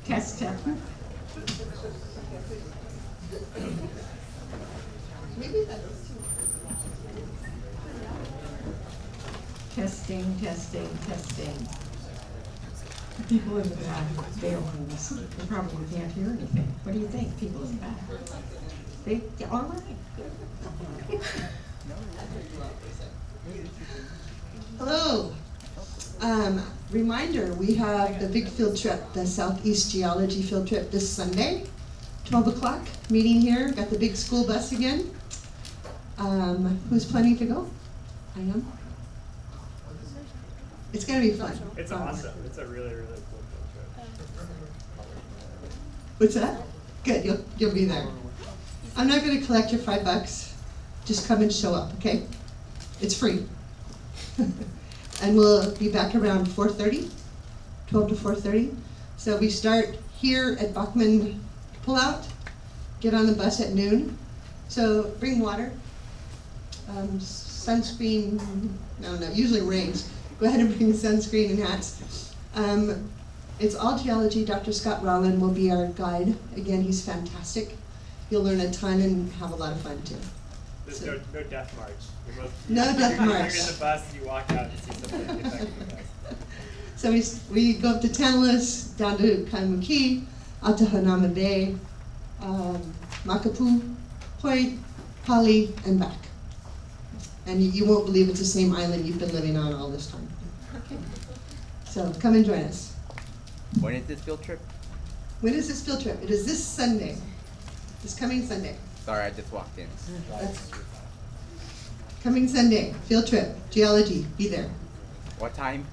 Test, test. Testing, testing, testing. The people in the back, they don't want to listen. They probably can't hear anything. What do you think, people in the back? They all right. Hello. Reminder, we have the big field trip, the Southeast Geology field trip this Sunday, 12 o'clock, meeting here. Got the big school bus again. Who's planning to go? I am. It's going to be fun. It's awesome. It's a really, really cool field trip. What's that? Good, you'll be there. I'm not going to collect your $5. Just come and show up, okay? It's free. And we'll be back around 4:30, 12 to 4:30. So we start here at Bachman Pullout, get on the bus at noon. So bring water, sunscreen, no, usually rains. Go ahead and bring sunscreen and hats. It's all geology. Dr. Scott Rowland will be our guide. Again, he's fantastic. You'll learn a ton and have a lot of fun too. There's So, no death march. No death march. You're in the bus and you walk out and see somebody get back in the bus. So we go up to Tantalus, down to Kaimuki, out to Hanama Bay, Makapu, Point, Pali, and back. And you won't believe it's the same island you've been living on all this time. Okay. So come and join us. When is this field trip? When is this field trip? It is this Sunday, this coming Sunday. Sorry, I just walked in. That's coming Sunday, field trip, geology, be there. What time?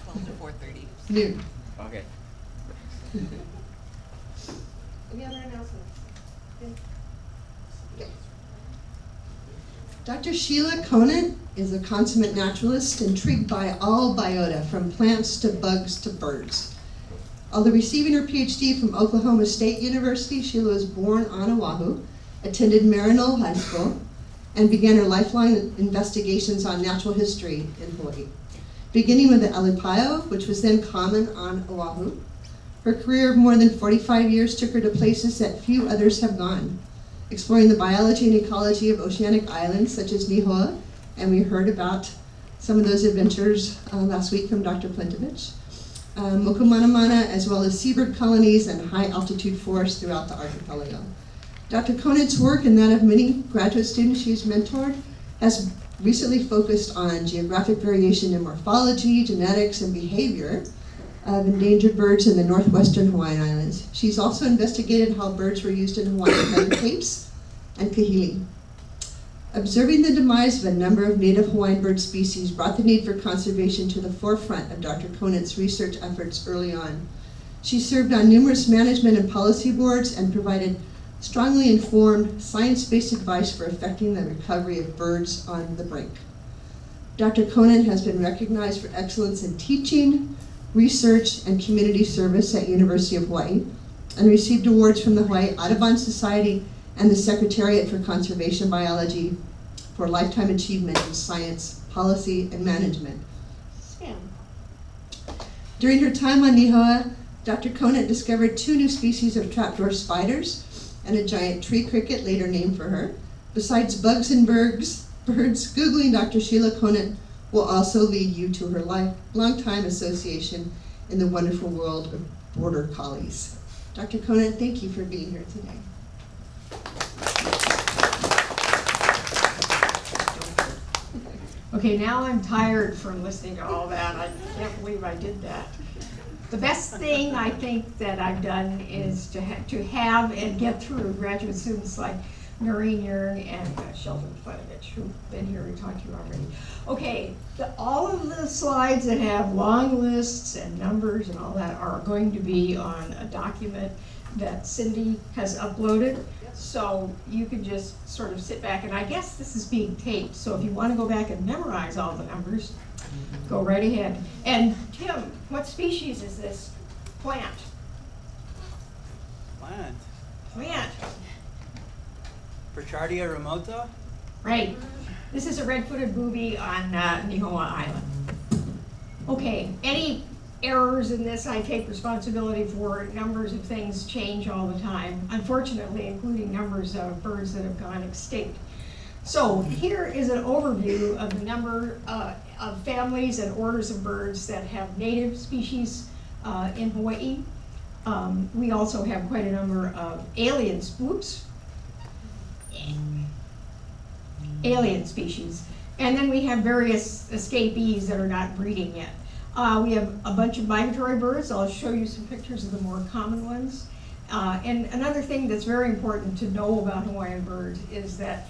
12 to 4:30. Noon. Okay. Any other announcements? Okay. Dr. Sheila Conant is a consummate naturalist intrigued by all biota, from plants to bugs to birds. Although receiving her PhD from Oklahoma State University, Sheila was born on Oahu, attended Maryknoll High School, and began her lifelong investigations on natural history in Hawaii. Beginning with the Alipaio, which was then common on Oahu, her career of more than 45 years took her to places that few others have gone, exploring the biology and ecology of oceanic islands such as Nihoa, and we heard about some of those adventures last week from Dr. Plentovich. Mokumanamana, as well as seabird colonies and high altitude forests throughout the archipelago. Dr. Conant's work and that of many graduate students she's mentored has recently focused on geographic variation in morphology, genetics, and behavior of endangered birds in the northwestern Hawaiian Islands. She's also investigated how birds were used in Hawaiian feather capes and kahili. Observing the demise of a number of native Hawaiian bird species brought the need for conservation to the forefront of Dr. Conant's research efforts early on. She served on numerous management and policy boards and provided strongly informed, science-based advice for effecting the recovery of birds on the brink. Dr. Conant has been recognized for excellence in teaching, research, and community service at University of Hawaii, and received awards from the Hawaii Audubon Society and the Secretariat for Conservation Biology for lifetime achievement in science, policy, and management. Sam. During her time on Nihoa, Dr. Conant discovered 2 new species of trapdoor spiders and a giant tree cricket, later named for her. Besides bugs and birds, Googling Dr. Sheila Conant will also lead you to her long-time association in the wonderful world of border collies. Dr. Conant, thank you for being here today. Okay, now I'm tired from listening to all that. I can't believe I did that. The best thing I think that I've done is to have and get through graduate students like Noreen Yearn and Sheldon Flatovich, who've been here and talked to you already. Okay, all of the slides that have long lists and numbers and all that are going to be on a document that Cindy has uploaded. So you can just sort of sit back, and I guess this is being taped, so if you want to go back and memorize all the numbers, go right ahead. And Tim, what species is this plant? Plant. Burchardia remota? Right. This is a red-footed booby on Nihoa Island. Okay, any errors in this. I take responsibility for. Numbers of things change all the time, unfortunately, including numbers of birds that have gone extinct. So here is an overview of the number of families and orders of birds that have native species in Hawaii. We also have quite a number of alien species. And then we have various escapees that are not breeding yet. We have a bunch of migratory birds. I'll show you some pictures of the more common ones. And another thing that's very important to know about Hawaiian birds is that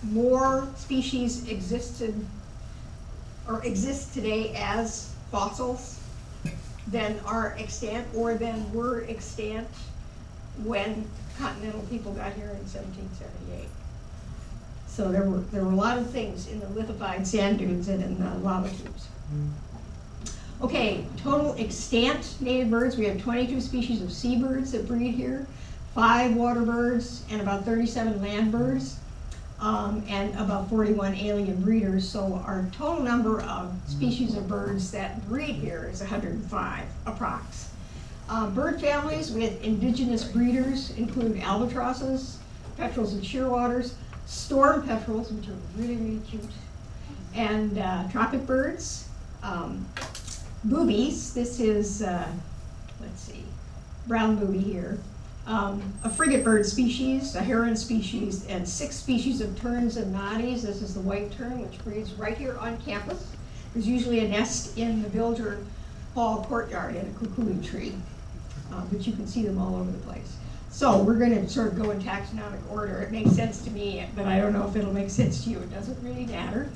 more species exist today as fossils than are extant or than were extant when continental people got here in 1778. So there were a lot of things in the lithified sand dunes and in the lava tubes. Okay, total extant native birds. We have 22 species of seabirds that breed here, 5 water birds, and about 37 land birds, and about 41 alien breeders. So our total number of species of birds that breed here is 105, approx. Bird families with indigenous breeders include albatrosses, petrels and shearwaters, storm petrels, which are really, really cute, and tropic birds, boobies. This is, let's see, brown booby here, a frigate bird species, a heron species, and 6 species of terns and noddies. This is the white tern, which breeds right here on campus. There's usually a nest in the Bilger Hall courtyard in a kukui tree, but you can see them all over the place. So we're going to sort of go in taxonomic order. It makes sense to me, but I don't know if it'll make sense to you. It doesn't really matter.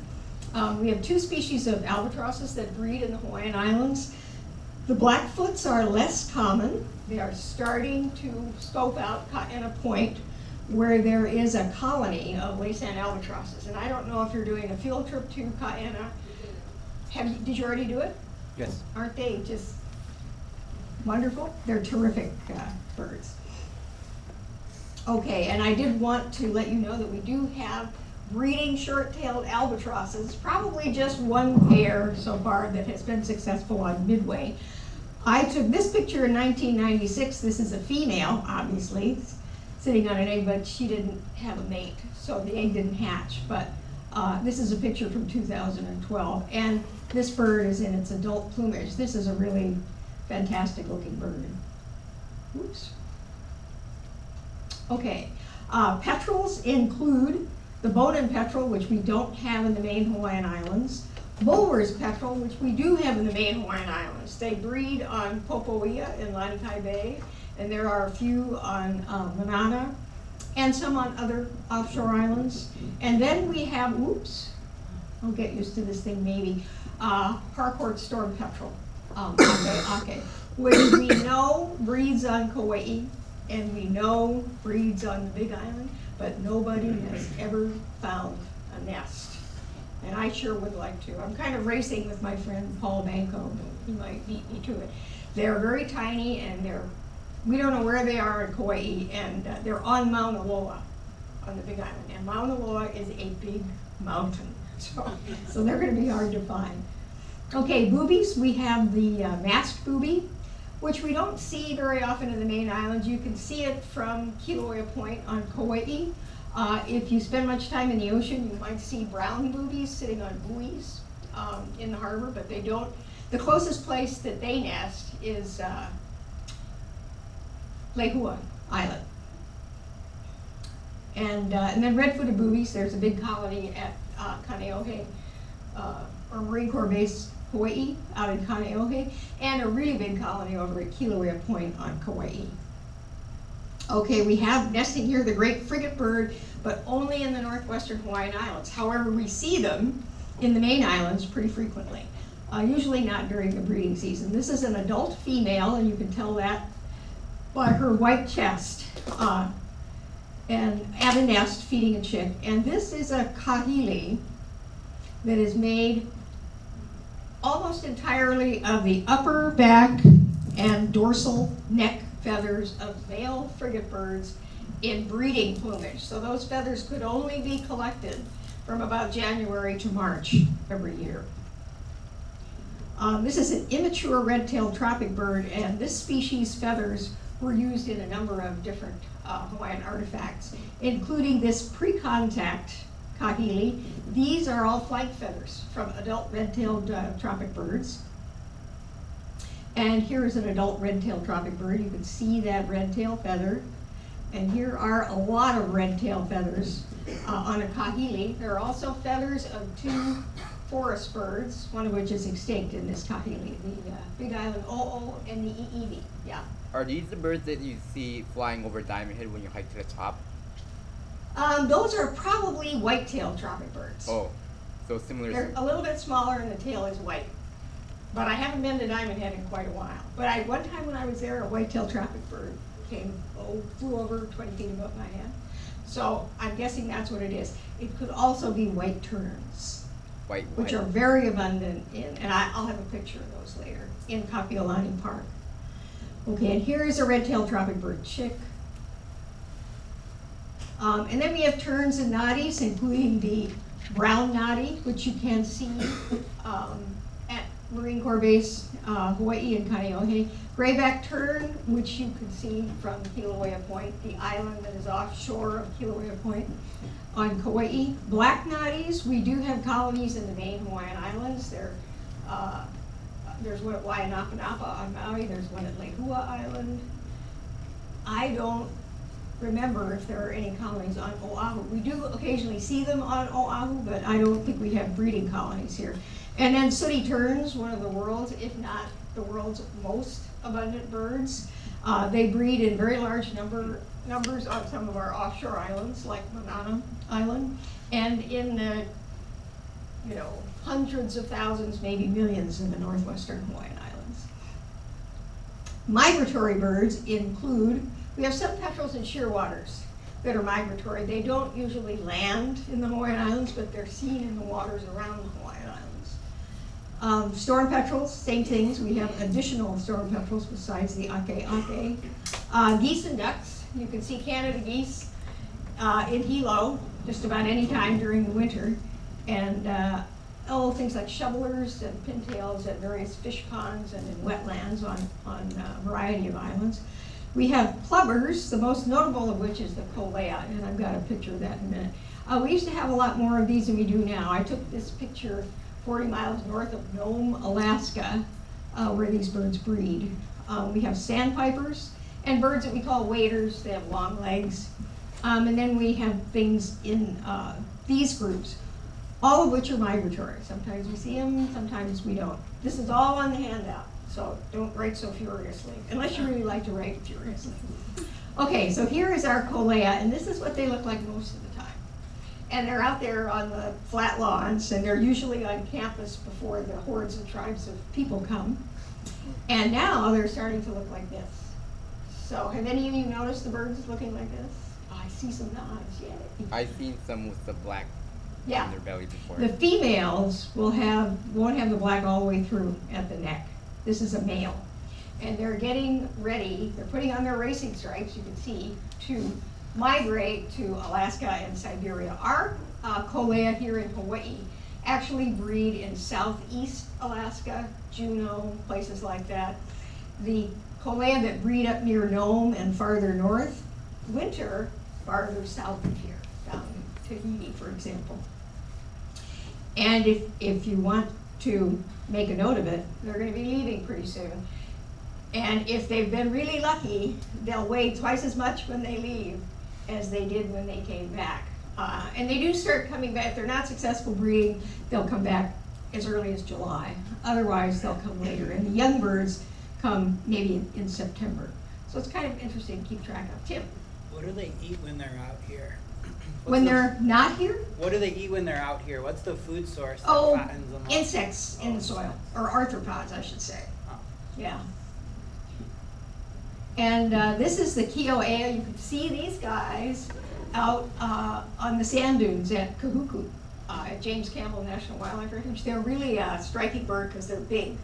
We have 2 species of albatrosses that breed in the Hawaiian Islands. The blackfoots are less common. They are starting to scope out Kaena Point, where there is a colony of Laysan albatrosses. And I don't know if you're doing a field trip to Kaena. Did you already do it? Yes. Aren't they just wonderful? They're terrific birds. Okay, and I did want to let you know that we do have breeding short-tailed albatrosses, probably just 1 pair so far that has been successful on Midway. I took this picture in 1996. This is a female, obviously, sitting on an egg, but she didn't have a mate, so the egg didn't hatch. But this is a picture from 2012, and this bird is in its adult plumage. This is a really fantastic looking bird. Oops. Okay, petrels include the Bonin petrel, which we don't have in the main Hawaiian Islands, Bulwer's petrel, which we do have in the main Hawaiian Islands. They breed on Popoia in Lanikai Bay, and there are a few on Manana, and some on other offshore islands. And then we have, oops, I'll get used to this thing maybe, Harcourt storm petrel, Ake, which we know breeds on Kauai, and we know breeds on the Big Island, but nobody has ever found a nest. And I sure would like to. I'm kind of racing with my friend Paul Banco, but he might beat me to it. They're very tiny, and we don't know where they are in Kauai, and they're on Mauna Loa, on the Big Island. And Mauna Loa is a big mountain, so they're going to be hard to find. Okay, boobies. We have the masked booby, which we don't see very often in the main islands. You can see it from Kilauea Point on Kauai. If you spend much time in the ocean, you might see brown boobies sitting on buoys in the harbor, but they don't. The closest place that they nest is Lehua Island. And then red-footed boobies, there's a big colony at Kaneohe, or Marine Corps Base Hawaii, out in Kaneohe, and a really big colony over at Kilauea Point on Kauai. Okay, we have nesting here the great frigate bird, but only in the northwestern Hawaiian Islands. However, we see them in the main islands pretty frequently, usually not during the breeding season. This is an adult female, and you can tell that by her white chest, and at a nest feeding a chick. And this is a kahili that is made almost entirely of the upper back and dorsal neck feathers of male frigate birds in breeding plumage. So those feathers could only be collected from about January to March every year. This is an immature red-tailed tropic bird, and this species' feathers were used in a number of different Hawaiian artifacts, including this pre-contact kahili. These are all flight feathers from adult red-tailed tropic birds. And here is an adult red-tailed tropic bird. You can see that red-tail feather. And here are a lot of red-tailed feathers on a kahili. There are also feathers of two forest birds, one of which is extinct in this kahili, the Big Island o'o and the iiwi. Yeah. Are these the birds that you see flying over Diamond Head when you hike to the top? Those are probably white-tailed tropic birds. Oh, so similar. They're a little bit smaller and the tail is white. But I haven't been to Diamond Head in quite a while. But one time when I was there, a white-tailed tropic bird flew over 20 feet above my head. So I'm guessing that's what it is. It could also be white terns, which are very abundant and I'll have a picture of those later, in Kapiolani Park. Okay, and here is a red-tailed tropic bird chick. And then we have terns and noddies, including the brown noddy, which you can see at Marine Corps Base, Hawaii and Kaneohe. Grayback tern, which you can see from Kilauea Point, the island that is offshore of Kilauea Point on Kauai. Black noddies, we do have colonies in the main Hawaiian Islands. There's one at Wainapanapa on Maui, there's one at Lehua Island. I don't remember if there are any colonies on Oahu. We do occasionally see them on Oahu, but I don't think we have breeding colonies here. And then sooty terns, one of the world's, if not the world's most abundant birds. They breed in very large numbers on some of our offshore islands, like Manana Island, and in the hundreds of thousands, maybe millions in the northwestern Hawaiian Islands. Migratory birds include, we have some petrels and shearwaters that are migratory. They don't usually land in the Hawaiian Islands, but they're seen in the waters around the Hawaiian Islands. Storm petrels, same things. We have additional storm petrels besides the ake. Geese and ducks. You can see Canada geese in Hilo just about any time during the winter. And things like shovelers and pintails at various fish ponds and in wetlands on a variety of islands. We have plovers, the most notable of which is the kolea, and I've got a picture of that in a minute. We used to have a lot more of these than we do now. I took this picture 40 miles north of Nome, Alaska, where these birds breed. We have sandpipers and birds that we call waders. They have long legs. And then we have things in these groups, all of which are migratory. Sometimes we see them, sometimes we don't. This is all on the handout, so don't write so furiously, unless you really like to write furiously. Okay, so here is our kolea, and this is what they look like most of the time. And they're out there on the flat lawns, and they're usually on campus before the hordes and tribes of people come. And now they're starting to look like this. So have any of you noticed the birds looking like this? Oh, I see some nods, yay. I've seen some with the black on their belly before. The females won't have the black all the way through at the neck. This is a male. And they're getting ready, they're putting on their racing stripes, you can see, to migrate to Alaska and Siberia. Our kolea here in Hawaii actually breed in southeast Alaska, Juneau, places like that. The kolea that breed up near Nome and farther north, winter farther south of here, down in Tahiti, for example. And if you want to make a note of it, they're going to be leaving pretty soon. And if they've been really lucky, they'll weigh twice as much when they leave as they did when they came back. And they do start coming back. If they're not successful breeding, they'll come back as early as July. Otherwise, they'll come later. And the young birds come maybe in September. So it's kind of interesting to keep track of. Tim? What do they eat when they're out here? When they're not here? What do they eat when they're out here? What's the food source that fattens them up? Insects in the soil, or arthropods, I should say. Oh. Yeah. And this is the Kioea. You can see these guys out on the sand dunes at Kahuku, at James Campbell National Wildlife Refuge. They're really a striking bird because they're big,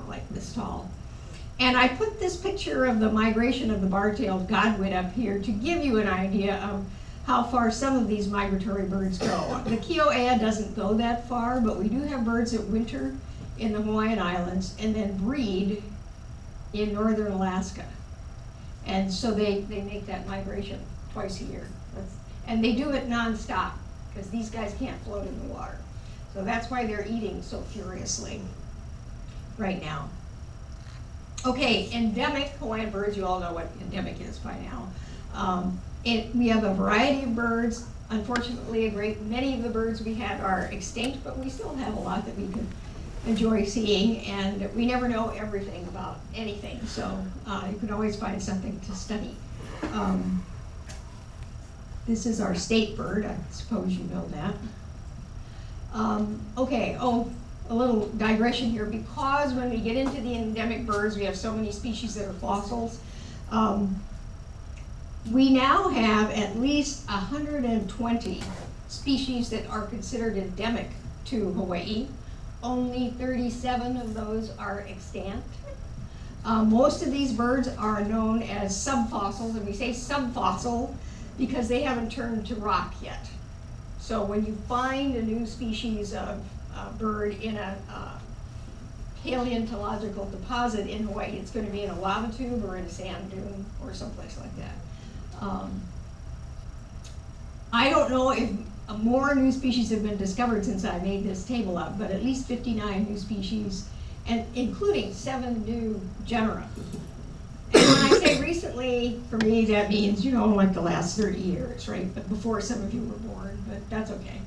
like this tall. And I put this picture of the migration of the bar-tailed godwit up here to give you an idea of how far some of these migratory birds go. The Kioea doesn't go that far, but we do have birds that winter in the Hawaiian Islands and then breed in northern Alaska. And so they make that migration twice a year. And they do it nonstop because these guys can't float in the water. So that's why they're eating so furiously right now. Okay, endemic Hawaiian birds, you all know what endemic is by now. We have a variety of birds. Unfortunately, a great many of the birds we had are extinct, but we still have a lot that we could enjoy seeing, and we never know everything about anything, so you can always find something to study. This is our state bird, I suppose you know that. Okay, a little digression here, because when we get into the endemic birds, we have so many species that are fossils. We now have at least 120 species that are considered endemic to Hawaii. Only 37 of those are extant. Most of these birds are known as subfossils, and we say subfossil because they haven't turned to rock yet. So when you find a new species of bird in a paleontological deposit in Hawaii, it's going to be in a lava tube or in a sand dune or someplace like that. I don't know if more new species have been discovered since I made this table up, but at least 59 new species, and including 7 new genera. And when I say recently, for me, that means, you know, like the last 30 years, right? But before some of you were born, but that's okay.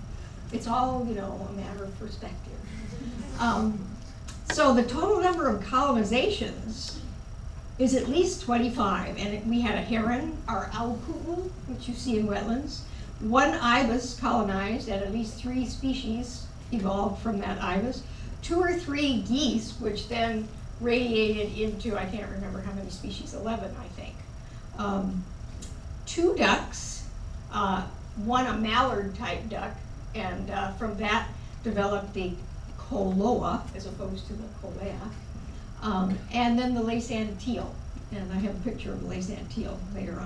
It's all, you know, a matter of perspective. So the total number of colonizations is at least 25, and we had a heron, our auku'u, which you see in wetlands. 1 ibis colonized, and at least 3 species evolved from that ibis. 2 or 3 geese, which then radiated into, I can't remember how many species, 11, I think. 2 ducks, 1 a mallard type duck, and from that developed the koloa as opposed to the kolea. And then the laysand teal, and I have a picture of the laysand teal later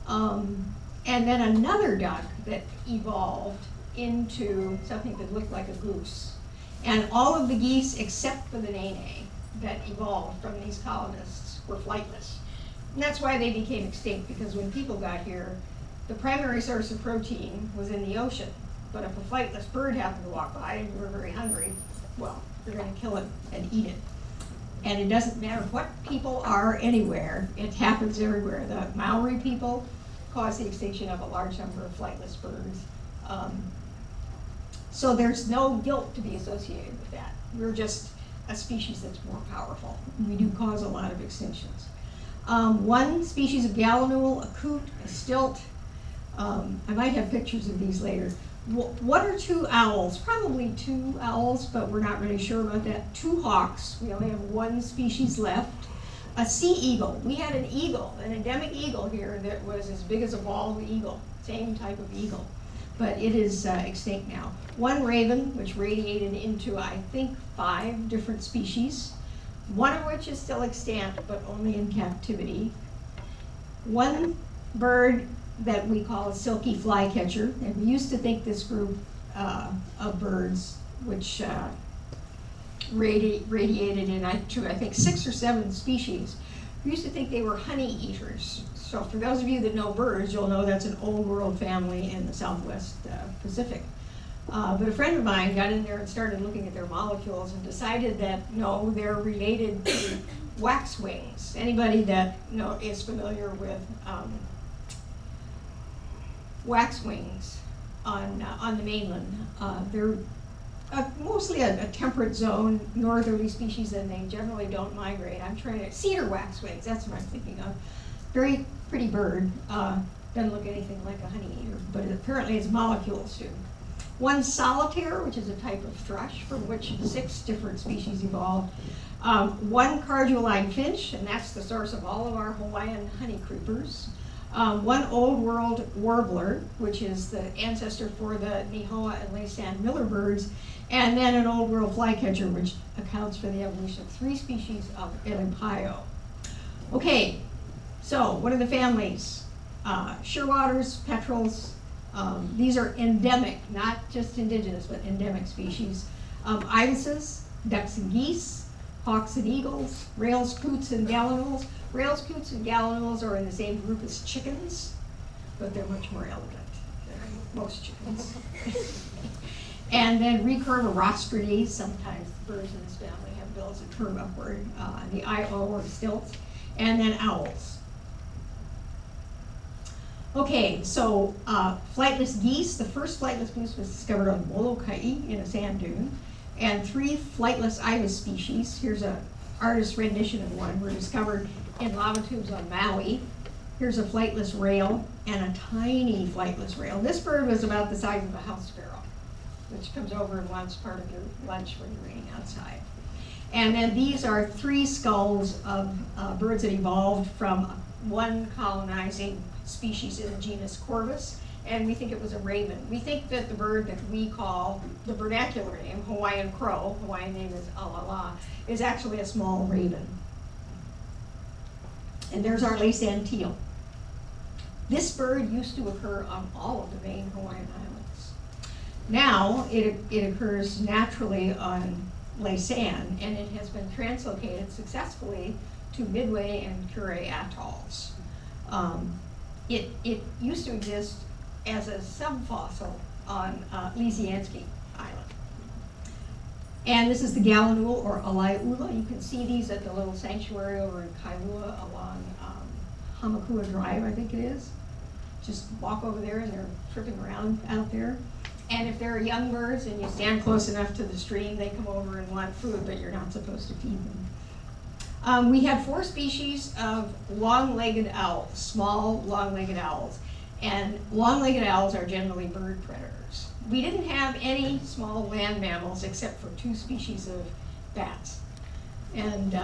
on. And then another duck that evolved into something that looked like a goose. And all of the geese, except for the nene, that evolved from these colonists were flightless. And that's why they became extinct, because when people got here, the primary source of protein was in the ocean. But if a flightless bird happened to walk by and you were very hungry, well, you're going to kill it and eat it. And it doesn't matter what people are anywhere, it happens everywhere. The Maori people caused the extinction of a large number of flightless birds. So there's no guilt to be associated with that. We're just a species that's more powerful. We do cause a lot of extinctions. 1 species of gallinule, a coot, a stilt. I might have pictures of these later. 1 or 2 owls, probably 2 owls, but we're not really sure about that. 2 hawks, we only have 1 species left. A sea eagle, we had an eagle, an endemic eagle here that was as big as a bald eagle, same type of eagle, but it is extinct now. 1 raven, which radiated into, I think, 5 different species, 1 of which is still extant, but only in captivity. 1 bird that we call a silky flycatcher, and we used to think this group of birds, which radiated in, I think, 6 or 7 species, we used to think they were honey eaters. So for those of you that know birds, you'll know that's an old world family in the Southwest Pacific. But a friend of mine got in there and started looking at their molecules and decided that, no, they're related to waxwings. Anybody that is familiar with waxwings on the mainland, they're mostly a temperate zone, northerly species, and they generally don't migrate. I'm trying to, cedar waxwings, that's what I'm thinking of. Very pretty bird, doesn't look anything like a honey eater, but apparently its molecules do. 1 solitaire, which is a type of thrush from which 6 different species evolved. 1 cardueline finch, and that's the source of all of our Hawaiian honey creepers. 1 old world warbler, which is the ancestor for the Nihoa and Laysan miller birds, and then an old world flycatcher, which accounts for the evolution of 3 species of Elipaio. Okay, so what are the families? Shearwaters, petrels. These are endemic, not just indigenous, but endemic species. Ibises, ducks and geese, hawks and eagles, rails, coots, and gallinules. Rails, coots, and gallinules are in the same group as chickens, but they're much more elegant than most chickens. And then recurve or rostridae, sometimes birds in this family have bills that curve upward, the I-O or stilts, and then owls. Okay, so flightless geese, the first flightless goose was discovered on Molokai in a sand dune, and 3 flightless ibis species, here's an artist's rendition of one, were discovered in lava tubes on Maui. Here's a flightless rail and a tiny flightless rail. This bird was about the size of a house sparrow, which comes over and wants part of your lunch when you're eating outside. And then these are 3 skulls of birds that evolved from one colonizing species in the genus Corvus, and we think it was a raven. We think that the bird that we call the vernacular name, Hawaiian crow, Hawaiian name is alala, is actually a small raven. And there's our lace-end teal. This bird used to occur on all of the main Hawaiian islands. Now it occurs naturally on Laysan, and it has been translocated successfully to Midway and Kure atolls. It used to exist as a subfossil on Lisiansky Island. And this is the gallinule or alaiula. You can see these at the little sanctuary over in Kailua along Hamakua Drive, I think it is. Just walk over there and they're tripping around out there. And if there are young birds and you stand close enough to the stream, they come over and want food, but you're not supposed to feed them. We have 4 species of long-legged owls, small long-legged owls. And long-legged owls are generally bird predators. We didn't have any small land mammals except for 2 species of bats. And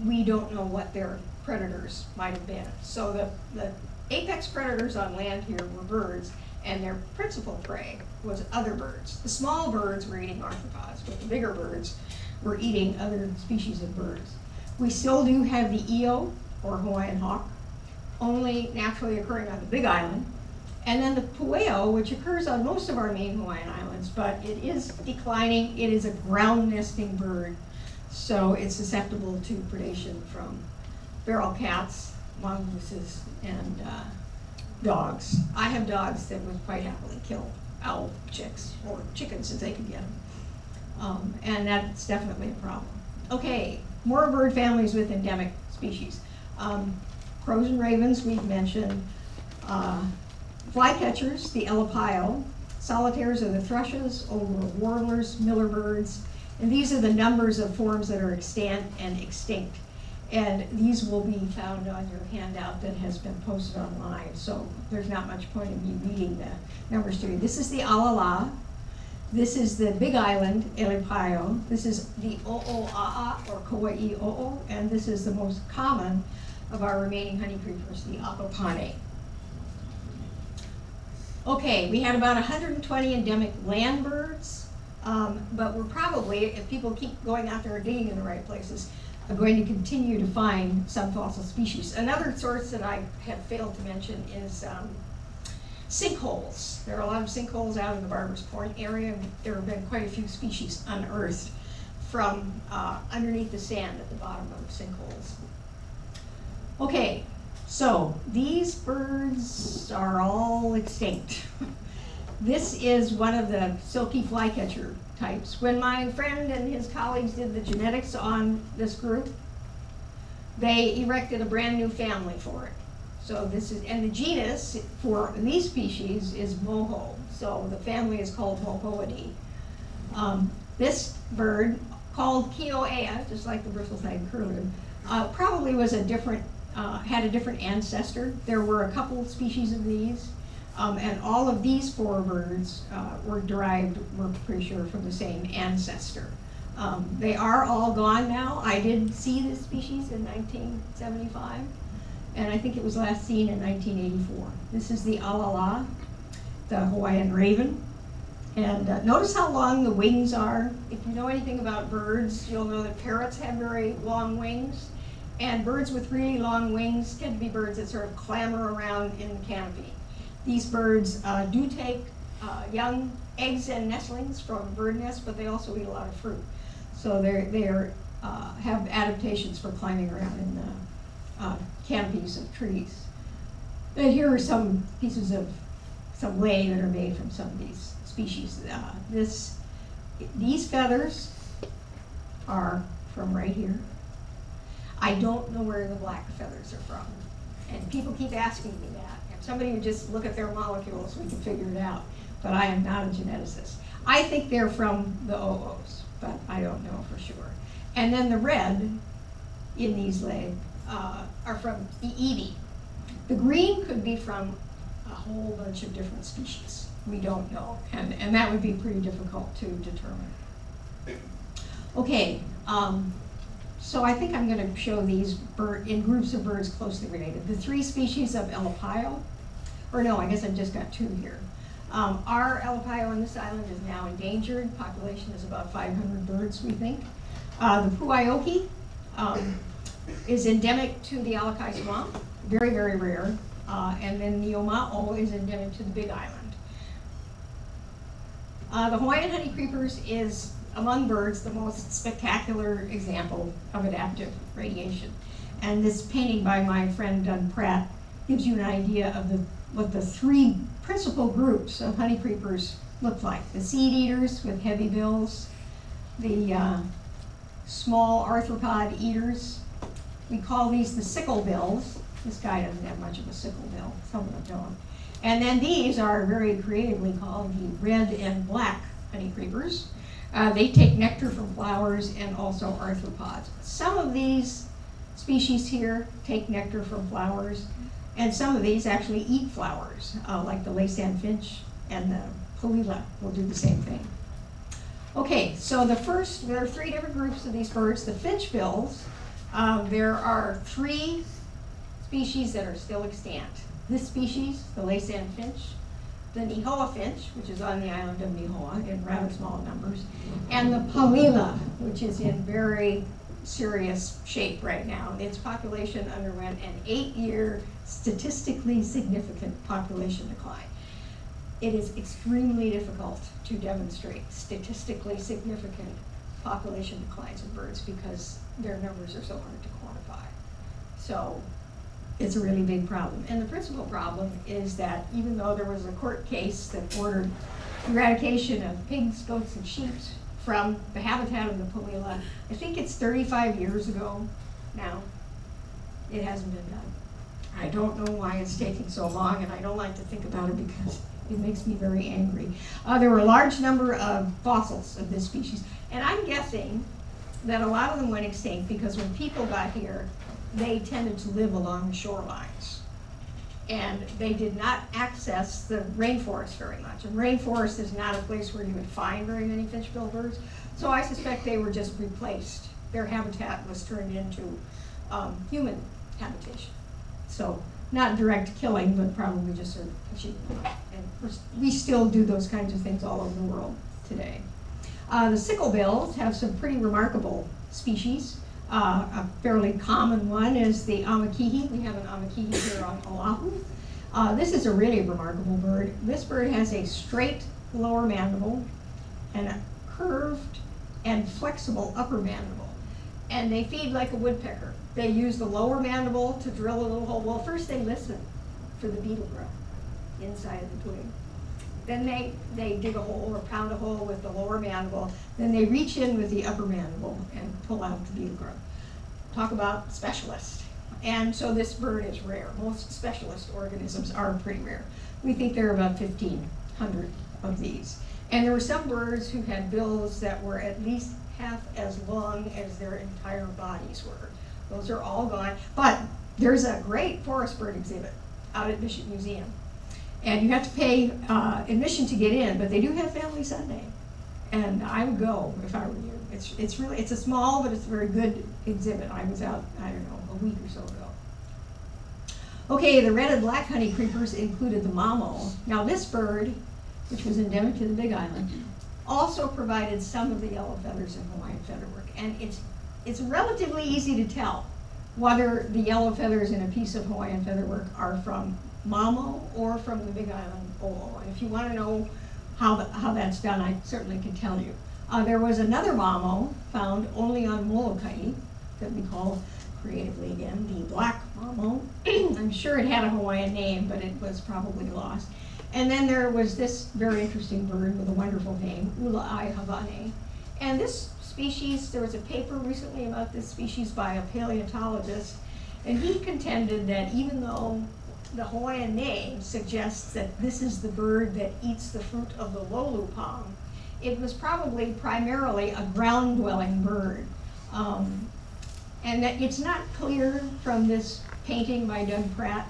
we don't know what their predators might have been. So the apex predators on land here were birds, and their principal prey was other birds. The small birds were eating arthropods, but the bigger birds were eating other species of birds. We still do have the eo, or Hawaiian hawk, only naturally occurring on the Big Island. And then the pueo, which occurs on most of our main Hawaiian islands, but it is declining. It is a ground nesting bird, so it's susceptible to predation from feral cats, mongooses, and dogs. I have dogs that would quite happily kill owl chicks or chickens if they could get them. And that's definitely a problem. Okay, more bird families with endemic species. Crows and ravens, we've mentioned. Flycatchers, the elapio. Solitaires are the thrushes, old world warblers, miller birds. And these are the numbers of forms that are extant and extinct. And these will be found on your handout that has been posted online. So there's not much point in me reading the numbers to you. This is the alala. This is the Big Island, elapio. This is the o'oa'a, or kauai o'o. And this is the most common of our remaining honey creepers, the akopane. Okay, we had about 120 endemic land birds, but we're probably, if people keep going out there and digging in the right places, are going to continue to find some fossil species. Another source that I have failed to mention is sinkholes. There are a lot of sinkholes out in the Barbers Point area, and there have been quite a few species unearthed from underneath the sand at the bottom of sinkholes. Okay, so these birds are all extinct. This is one of the silky flycatcher types. When my friend and his colleagues did the genetics on this group, they erected a brand new family for it. So this is, and the genus for these species is moho. So the family is called Mohoidae. This bird, called Kioea, just like the bristles-eyed curlew, probably was a different, had a different ancestor. There were a couple species of these. And all of these 4 birds were derived, we're pretty sure, from the same ancestor. They are all gone now. I did see this species in 1975, and I think it was last seen in 1984. This is the alala, the Hawaiian raven. And notice how long the wings are. If you know anything about birds, you'll know that parrots have very long wings, and birds with really long wings tend to be birds that sort of clamber around in the canopy. These birds do take young eggs and nestlings from bird nests, but they also eat a lot of fruit. So they have adaptations for climbing around in the canopies of trees. And here are some pieces of some lei that are made from some of these species. These feathers are from right here. I don't know where the black feathers are from. And people keep asking me that. If somebody would just look at their molecules, we can figure it out. But I am not a geneticist. I think they're from the OOs, but I don't know for sure. And then the red in these lei are from the Eevee. The green could be from a whole bunch of different species. We don't know, and that would be pretty difficult to determine. Okay, so I think I'm going to show these in groups of birds closely related. The 3 species of Elapaio, or no, I guess I've just got 2 here. Our Elapaio on this island is now endangered. Population is about 500 birds, we think. The Puaioki is endemic to the Alakai Swamp, very, very rare. And then the Oma'o is endemic to the Big Island. The Hawaiian honey creepers is, among birds, the most spectacular example of adaptive radiation. And this painting by my friend Dunn Pratt gives you an idea of what the 3 principal groups of honey creepers look like. The seed eaters with heavy bills, the small arthropod eaters. We call these the sickle bills. This guy doesn't have much of a sickle bill, some of them don't. And then these are very creatively called the red and black honey creepers. They take nectar from flowers and also arthropods. Some of these species here take nectar from flowers, and some of these actually eat flowers, like the Laysan finch and the palila will do the same thing. Okay, so there are 3 different groups of these birds. The finchbills, there are 3 species that are still extant. This species, the Laysan finch, the Nihoa finch, which is on the island of Nihoa in rather small numbers, and the palila, which is in very serious shape right now. Its population underwent an 8-year statistically significant population decline. It is extremely difficult to demonstrate statistically significant population declines of birds because their numbers are so hard to quantify. So it's a really big problem. And the principal problem is that even though there was a court case that ordered eradication of pigs, goats, and sheep from the habitat of the palila, I think it's 35 years ago now, it hasn't been done. I don't know why it's taking so long, and I don't like to think about it because it makes me very angry. There were a large number of fossils of this species, and I'm guessing that a lot of them went extinct because when people got here, they tended to live along the shorelines. And they did not access the rainforest very much. And rainforest is not a place where you would find very many finchbill birds. So I suspect they were just replaced. Their habitat was turned into human habitation. So not direct killing, but probably just sort of achievement. And we still do those kinds of things all over the world today. The sicklebills have some pretty remarkable species. A fairly common one is the amakihi. We have an amakihi here on Oahu. This is a really remarkable bird. This bird has a straight lower mandible and a curved and flexible upper mandible. And they feed like a woodpecker. They use the lower mandible to drill a little hole. Well, first they listen for the beetle grub inside of the twig. Then they dig a hole or pound a hole with the lower mandible. Then they reach in with the upper mandible and pull out the beetle grub. Talk about specialist. And so this bird is rare. Most specialist organisms are pretty rare. We think there are about 1,500 of these. And there were some birds who had bills that were at least half as long as their entire bodies were. Those are all gone. But there's a great forest bird exhibit out at Bishop Museum. And you have to pay admission to get in, but they do have Family Sunday. And I would go if I were you. It's a small, but it's a very good exhibit. I was out, I don't know, a week or so ago. Okay, the red and black honey creepers included the mamo. Now this bird, which was endemic to the Big Island, also provided some of the yellow feathers in Hawaiian featherwork. And it's relatively easy to tell whether the yellow feathers in a piece of Hawaiian featherwork are from mamo or from the Big Island o'o. And if you want to know how that's done, I certainly can tell you. There was another mamo found only on Molokai that we call creatively again the black mamo. I'm sure it had a Hawaiian name, but it was probably lost. And then there was this very interesting bird with a wonderful name, Ula'ai havane. And this species, there was a paper recently about this species by a paleontologist, and he contended that even though the Hawaiian name suggests that this is the bird that eats the fruit of the lolu palm, it was probably primarily a ground-dwelling bird. And that it's not clear from this painting by Doug Pratt,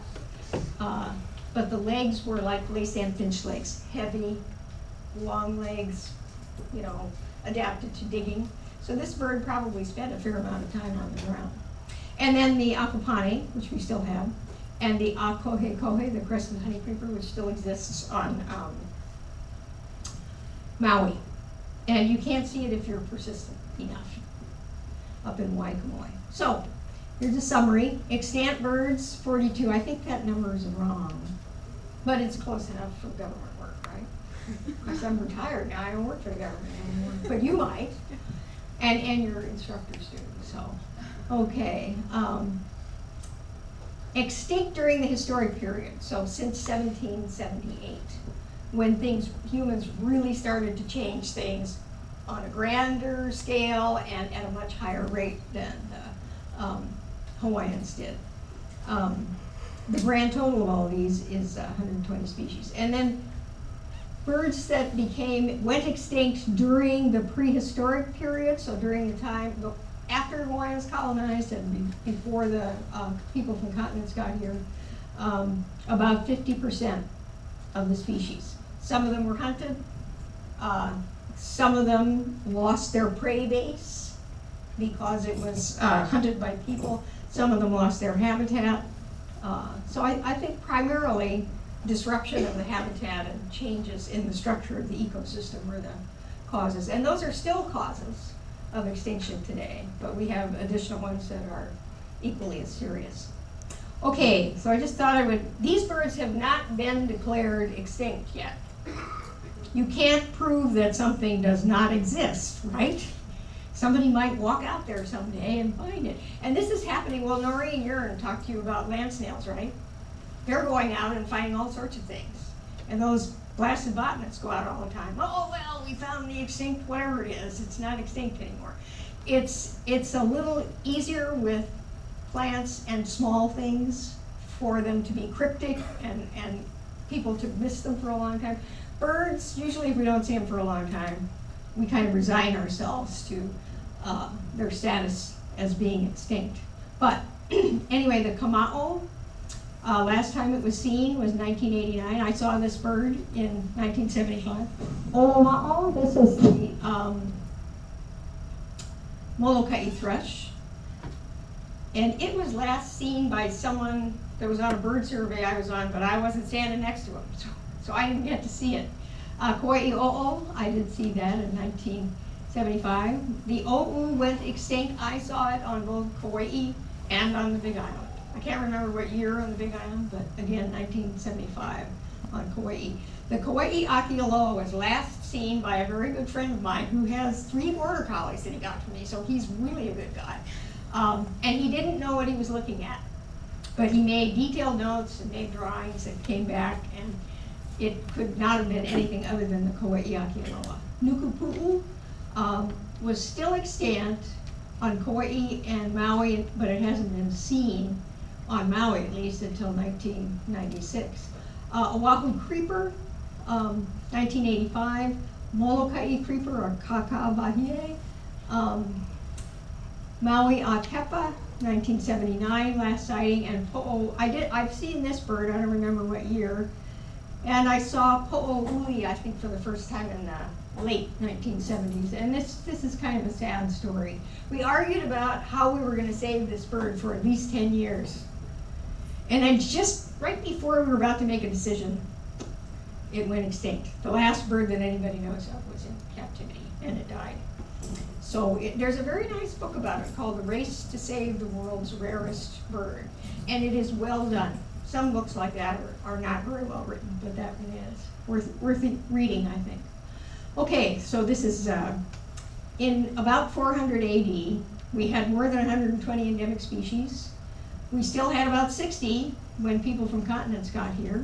but the legs were like lace-and finch legs, heavy, long legs, you know, adapted to digging. So this bird probably spent a fair amount of time on the ground. And then the akupane, which we still have, and the akohe-kohe, the crested honeycreeper, which still exists on Maui. And you can't see it if you're persistent enough up in Waikamoe. So here's a summary. Extant birds, 42. I think that number is wrong, but it's close enough for government work, right? Because I'm retired now, I don't work for the government anymore, but you might, and your instructors do, so. Okay, extinct during the historic period, so since 1778, when humans really started to change things on a grander scale and at a much higher rate than the Hawaiians did. The grand total of all of these is 120 species. And then birds that went extinct during the prehistoric period, so during the time after Hawaiians colonized and before the people from continents got here, about 50% of the species. Some of them were hunted. Some of them lost their prey base because it was hunted by people. Some of them lost their habitat. So I think primarily disruption of the habitat and changes in the structure of the ecosystem were the causes. And those are still causes of extinction today, but we have additional ones that are equally as serious. Okay, so I just thought these birds have not been declared extinct yet. You can't prove that something does not exist, right? Somebody might walk out there someday and find it. And this is happening, well, Noreen Yearn talked to you about land snails, right? They're going out and finding all sorts of things. And those blasted botanists go out all the time. Oh, well, we found the extinct, whatever it is. It's not extinct anymore. It's a little easier with plants and small things for them to be cryptic and people to miss them for a long time. Birds, usually if we don't see them for a long time, we kind of resign ourselves to their status as being extinct. But anyway, the kama'o, last time it was seen was 1989. I saw this bird in 1975. O'oma'o, this is the Molokai thrush. And it was last seen by someone that was on a bird survey I was on, but I wasn't standing next to him, so I didn't get to see it. Kauai o'o, I did see that in 1975. The o'u went extinct. I saw it on both Kauai and on the Big Island. I can't remember what year on the Big Island, but again, 1975 on Kauai. The Kauai Akialoa was last seen by a very good friend of mine who has 3 border collies that he got from me, so he's really a good guy. And he didn't know what he was looking at, but he made detailed notes and made drawings and came back, and it could not have been anything other than the Kauai Akialoa. Nukupu'u was still extant on Kauai and Maui, but it hasn't been seen on Maui at least until 1996. Oahu creeper, 1985. Molokai creeper, or kaka'awahine. Maui akepa, 1979, last sighting, and po'o. I've seen this bird, I don't remember what year, and I saw po'o'uli, I think, for the first time in the late 1970s, and this is kind of a sad story. We argued about how we were going to save this bird for at least 10 years, and then just right before we were about to make a decision, it went extinct. The last bird that anybody knows of was in captivity, and it died. So there's a very nice book about it called The Race to Save the World's Rarest Bird, and it is well done. Some books like that are not very well written, but that one is worth reading, I think. Okay, so this is In about 400 AD, we had more than 120 endemic species. We still had about 60 when people from continents got here.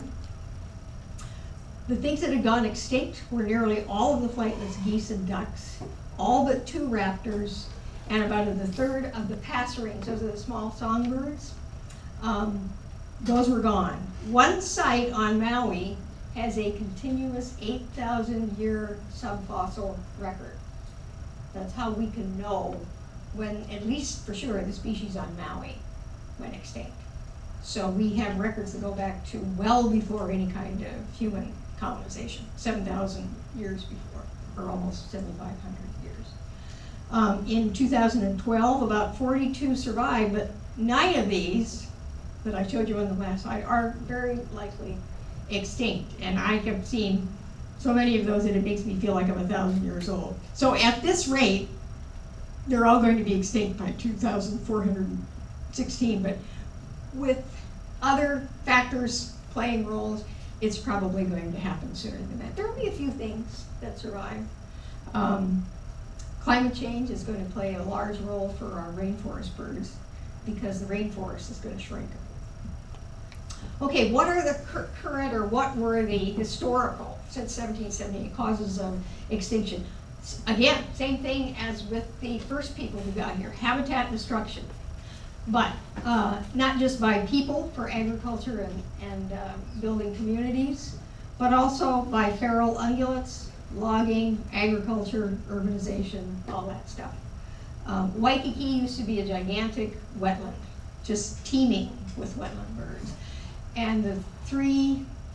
The things that had gone extinct were nearly all of the flightless geese and ducks, all but 2 raptors, and about a third of the passerines, those are the small songbirds. Those were gone. One site on Maui has a continuous 8,000-year subfossil record. That's how we can know when, at least for sure, the species on Maui went extinct. So we have records that go back to well before any kind of human colonization, 7,000 years before, or almost 7,500 years. In 2012, about 42 survived, but 9 of these that I showed you on the last slide are very likely extinct. And I have seen so many of those that it makes me feel like I'm 1,000 years old. So at this rate, they're all going to be extinct by 2416, but with other factors playing roles, it's probably going to happen sooner than that. There will be a few things that survive. Climate change is going to play a large role for our rainforest birds because the rainforest is going to shrink. Okay, what are the current, or what were the historical, since 1778, causes of extinction? Again, same thing as with the first people who got here, habitat destruction. But not just by people for agriculture and building communities, but also by feral ungulates, logging, agriculture, urbanization, all that stuff. Waikiki used to be a gigantic wetland, just teeming with wetland birds. And the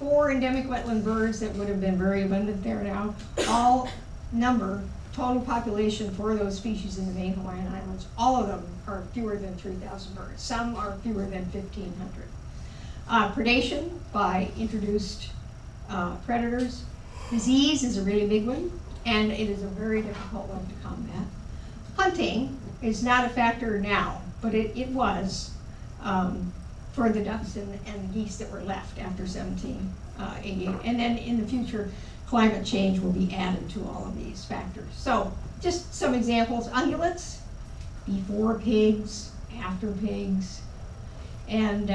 4 endemic wetland birds that would have been very abundant there now, all number, total population for those species in the main Hawaiian Islands, all of them are fewer than 3,000 birds. Some are fewer than 1,500. Predation by introduced predators. Disease is a really big one, and it is a very difficult one to combat. Hunting is not a factor now, but it was for the ducks and geese that were left after 1788. And then in the future, climate change will be added to all of these factors. So just some examples. Ungulates, before pigs, after pigs. And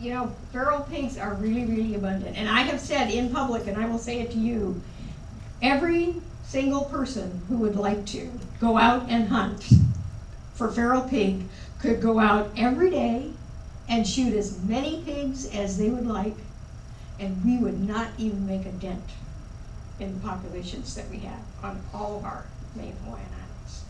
you know, feral pigs are really, really abundant. And I have said in public, and I will say it to you, every single person who would like to go out and hunt for feral pig could go out every day and shoot as many pigs as they would like, and we would not even make a dent in the populations that we have on all of our main Hawaiian Islands.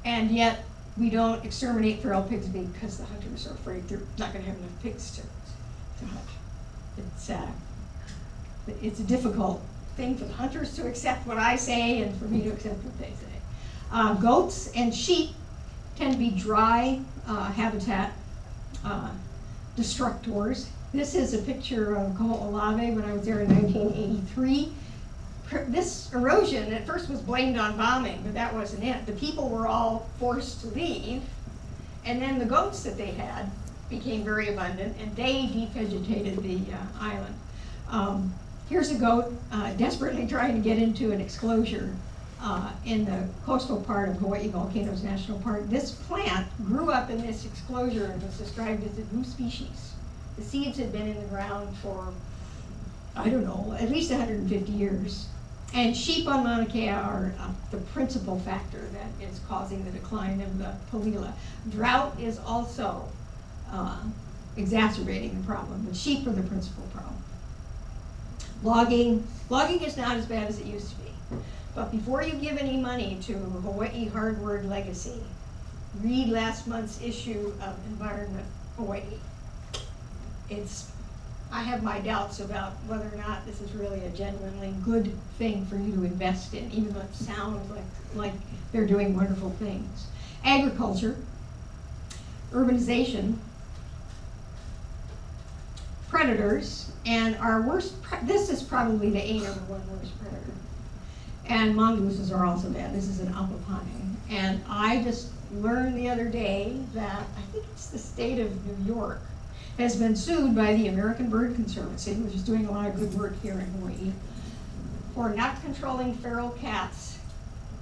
And yet, we don't exterminate feral pigs because the hunters are afraid they're not going to have enough pigs to hunt. It's a difficult thing for the hunters to accept what I say and for me to accept what they say. Goats and sheep tend to be dry habitat destructors. This is a picture of Koho'olawe when I was there in 1983. This erosion at first was blamed on bombing, but that wasn't it. The people were all forced to leave, and then the goats that they had became very abundant, and they devegetated the island. Here's a goat desperately trying to get into an exclosure in the coastal part of Hawaii Volcanoes National Park. This plant grew up in this exclosure and was described as a new species. The seeds had been in the ground for, I don't know, at least 150 years. And sheep on Mauna Kea are the principal factor that is causing the decline of the palila. Drought is also exacerbating the problem, but sheep are the principal problem. Logging is not as bad as it used to be. But before you give any money to Hawaii Hardword Legacy, read last month's issue of Environment Hawaii. I have my doubts about whether or not this is really a genuinely good thing for you to invest in, even though it sounds like they're doing wonderful things. Agriculture, urbanization, predators, and our worst, this is probably the A number 1 worst predator. And mongooses are also bad. This is an apapane. And I just learned the other day that, I think it's the state of New York, has been sued by the American Bird Conservancy, which is doing a lot of good work here in Hawaii, for not controlling feral cats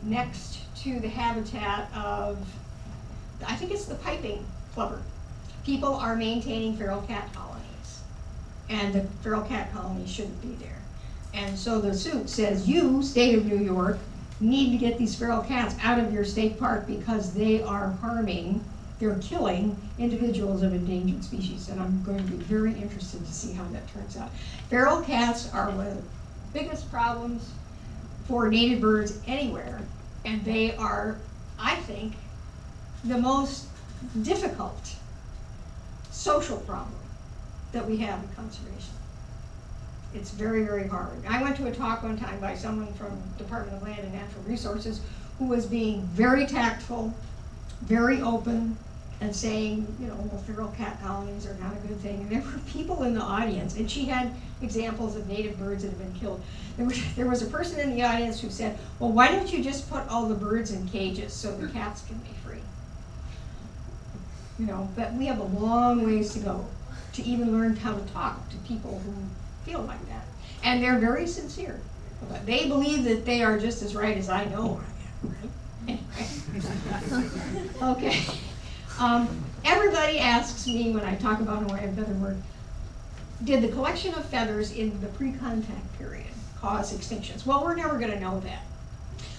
next to the habitat of, I think it's the piping plover. People are maintaining feral cat colonies, and the feral cat colonies shouldn't be there. And so the suit says, you, state of New York, need to get these feral cats out of your state park because they are harming, they're killing individuals of endangered species. And I'm going to be very interested to see how that turns out. Feral cats are one of the biggest problems for native birds anywhere, and they are, I think, the most difficult social problem that we have in conservation. It's very, very hard. I went to a talk one time by someone from Department of Land and Natural Resources who was being very tactful, very open, and saying, you know, well, feral cat colonies are not a good thing. And there were people in the audience, and she had examples of native birds that have been killed. There was a person in the audience who said, well, why don't you just put all the birds in cages so the cats can be free? You know, but we have a long ways to go to even learn how to talk to people who feel like that. And they're very sincere. But they believe that they are just as right as I know I am, right? Anyway. Okay. Everybody asks me when I talk about Hawaiian featherwork, did the collection of feathers in the pre-contact period cause extinctions? Well, we're never going to know that.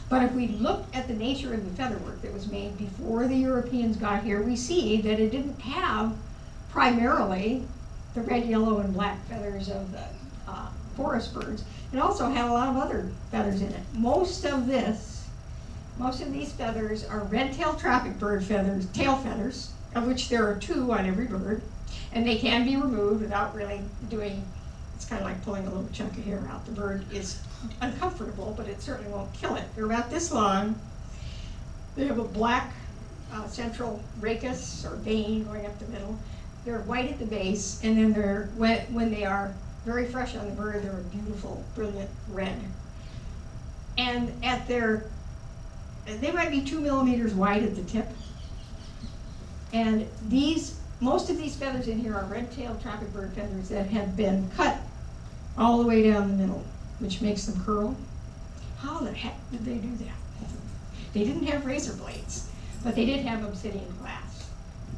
But if we look at the nature of the featherwork that was made before the Europeans got here, we see that it didn't have primarily the red, yellow, and black feathers of the forest birds. It also had a lot of other feathers in it. Most of these feathers are red-tailed tropic bird feathers, tail feathers, of which there are 2 on every bird, and they can be removed without really doing, it's kind of like pulling a little chunk of hair out. The bird is uncomfortable, but it certainly won't kill it. They're about this long. They have a black central rachis, or vein, going up the middle. They're white at the base, and then they're, when they are very fresh on the bird, they're a beautiful, brilliant red. And at their, they might be 2 millimeters wide at the tip. And most of these feathers in here are red-tailed tropic bird feathers that have been cut all the way down the middle, which makes them curl. How the heck did they do that? They didn't have razor blades, but they did have obsidian glass.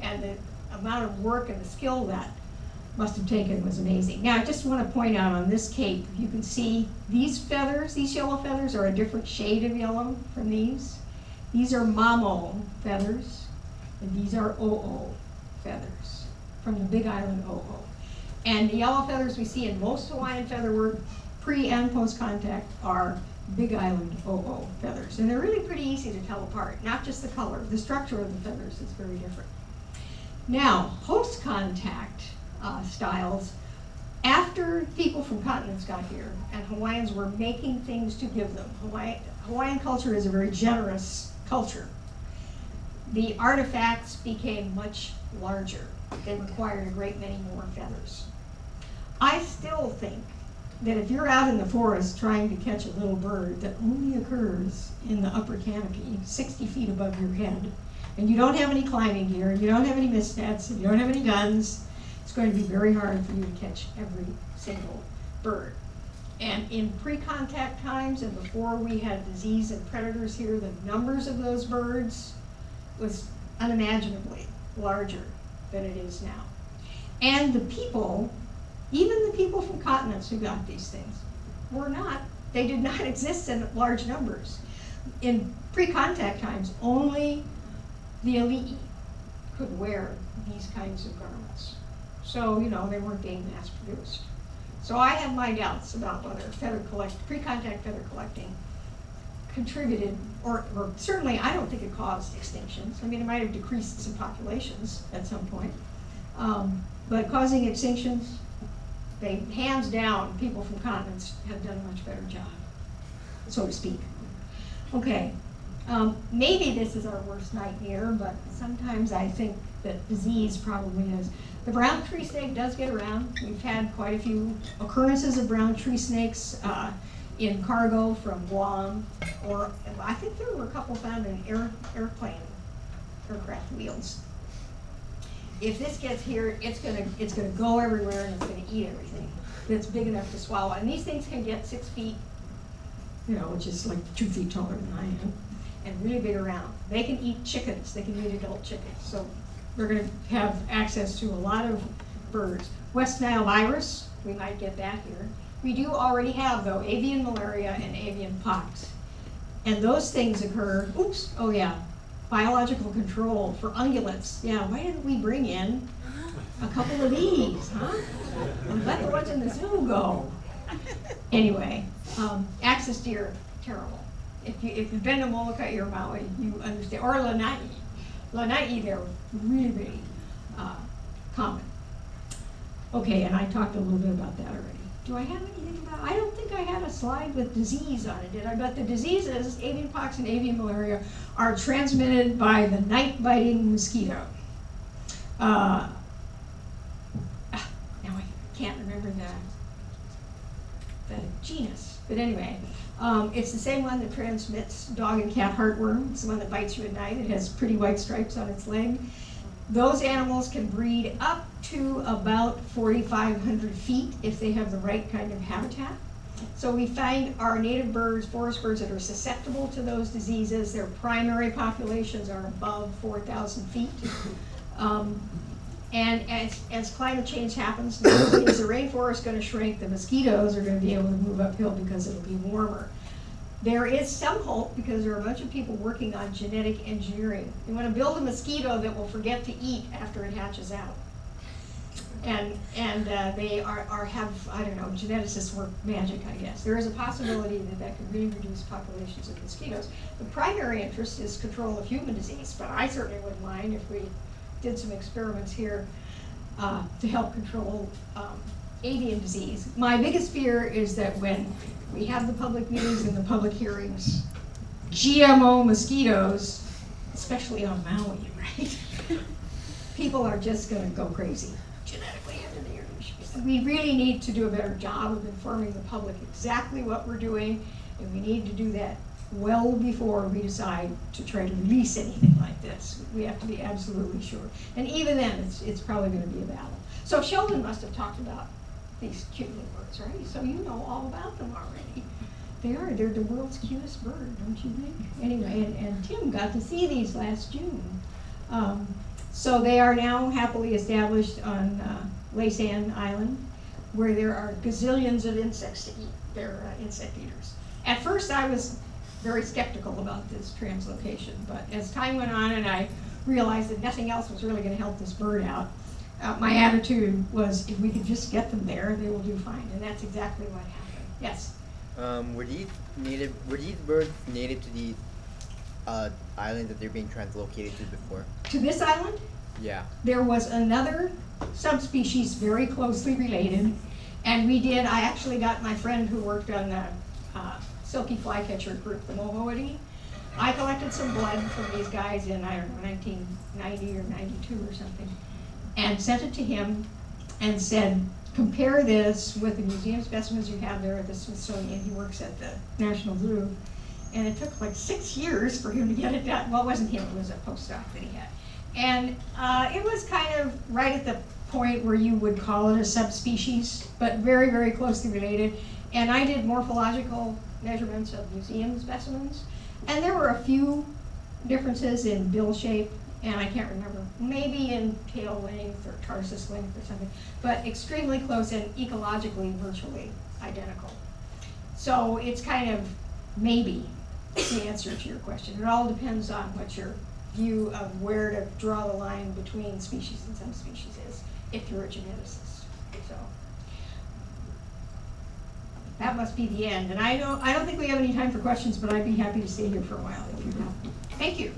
And the amount of work and the skill that must have taken was amazing. Now, I just want to point out on this cape, you can see these feathers, these yellow feathers are a different shade of yellow from these. These are mamo feathers, and these are o'o feathers from the Big Island o'o. And the yellow feathers we see in most Hawaiian featherwork, pre and post contact, are Big Island o'o feathers. And they're really pretty easy to tell apart, not just the color, the structure of the feathers is very different. Now, post contact styles, after people from continents got here and Hawaiians were making things to give them, Hawaiian culture is a very generous culture. The artifacts became much larger. They required a great many more feathers. I still think that if you're out in the forest trying to catch a little bird that only occurs in the upper canopy, 60 feet above your head, and you don't have any climbing gear, and you don't have any mist nets, and you don't have any guns, it's going to be very hard for you to catch every single bird. And in pre-contact times and before we had disease and predators here, the numbers of those birds was unimaginably larger than it is now. And the people, even the people from continents who got these things, they did not exist in large numbers. In pre-contact times, only the elite could wear these kinds of garments. So, you know, they weren't being mass produced. So I have my doubts about whether pre-contact feather collecting contributed, or certainly I don't think it caused extinctions. I mean, it might have decreased some populations at some point. But causing extinctions, hands down, people from continents have done a much better job, so to speak. Okay, maybe this is our worst nightmare, but sometimes I think that disease probably is. The brown tree snake does get around. We've had quite a few occurrences of brown tree snakes in cargo from Guam, or I think there were a couple found in aircraft wheels. If this gets here, it's gonna go everywhere and it's gonna eat everything that's big enough to swallow. And these things can get 6 feet which is like 2 feet taller than I am, and really big around. They can eat chickens. They can eat adult chickens. So we're going to have access to a lot of birds. West Nile virus, we might get that here. We do already have, though, avian malaria and avian pox. And those things occur, biological control for ungulates. Yeah, why didn't we bring in a couple of these, huh? And let the ones in the zoo go. Anyway, axis deer, terrible. If you've been to Molokai or Maui, you understand, or Lanai. Lanai, they're really common. Okay, and I talked a little bit about that already. Do I have anything about, I don't think I had a slide with disease on it, did I? But the diseases, avian pox and avian malaria, are transmitted by the night-biting mosquito. Now I can't remember the genus, but anyway, it's the same one that transmits dog and cat heartworm. It's the one that bites you at night. It has pretty white stripes on its leg. Those animals can breed up to about 4,500 feet if they have the right kind of habitat. So we find our native birds, forest birds that are susceptible to those diseases, their primary populations are above 4,000 feet. And as climate change happens, not only is the rainforest going to shrink, the mosquitoes are going to be able to move uphill because it'll be warmer. There is some hope because there are a bunch of people working on genetic engineering. They want to build a mosquito that will forget to eat after it hatches out. And they have, I don't know, geneticists work magic, I guess. There is a possibility that could really reduce populations of mosquitoes. The primary interest is control of human disease, but I certainly wouldn't mind if we did some experiments here to help control avian disease. My biggest fear is that when we have the public meetings and the public hearings, GMO mosquitoes, especially on Maui, right? People are just going to go crazy genetically engineered. We really need to do a better job of informing the public exactly what we're doing, and we need to do that well before we decide to try to release anything like this. We have to be absolutely sure. And even then, it's probably going to be a battle. So Sheldon must have talked about these cute little birds, right? So you know all about them already. They're the world's cutest bird, don't you think? Anyway, and Tim got to see these last June. So they are now happily established on Laysan Island, where there are gazillions of insects to eat. They're insect eaters. At first I was very skeptical about this translocation, but as time went on and I realized that nothing else was really going to help this bird out, my attitude was if we could just get them there, they will do fine, and that's exactly what happened. Yes? Were these birds native to these islands that they're being translocated to before? To this island? Yeah. There was another subspecies very closely related, and I actually got my friend who worked on the silky flycatcher group, the Mohoity. I collected some blood from these guys in, I don't know, 1990 or 92 or something, and sent it to him and said, compare this with the museum specimens you have there at the Smithsonian. He works at the National Zoo. And it took like 6 years for him to get it done. Well, it wasn't him, it was a postdoc that he had. And it was kind of right at the point where you would call it a subspecies, but very, very closely related. And I did morphological measurements of museum specimens. And there were a few differences in bill shape, and I can't remember, maybe in tail length or tarsus length or something, but extremely close and ecologically virtually identical. So it's kind of maybe the answer to your question. It all depends on what your view of where to draw the line between species and subspecies is, if you're a geneticist. So that must be the end. And I don't think we have any time for questions, but I'd be happy to stay here for a while if you have. Thank you.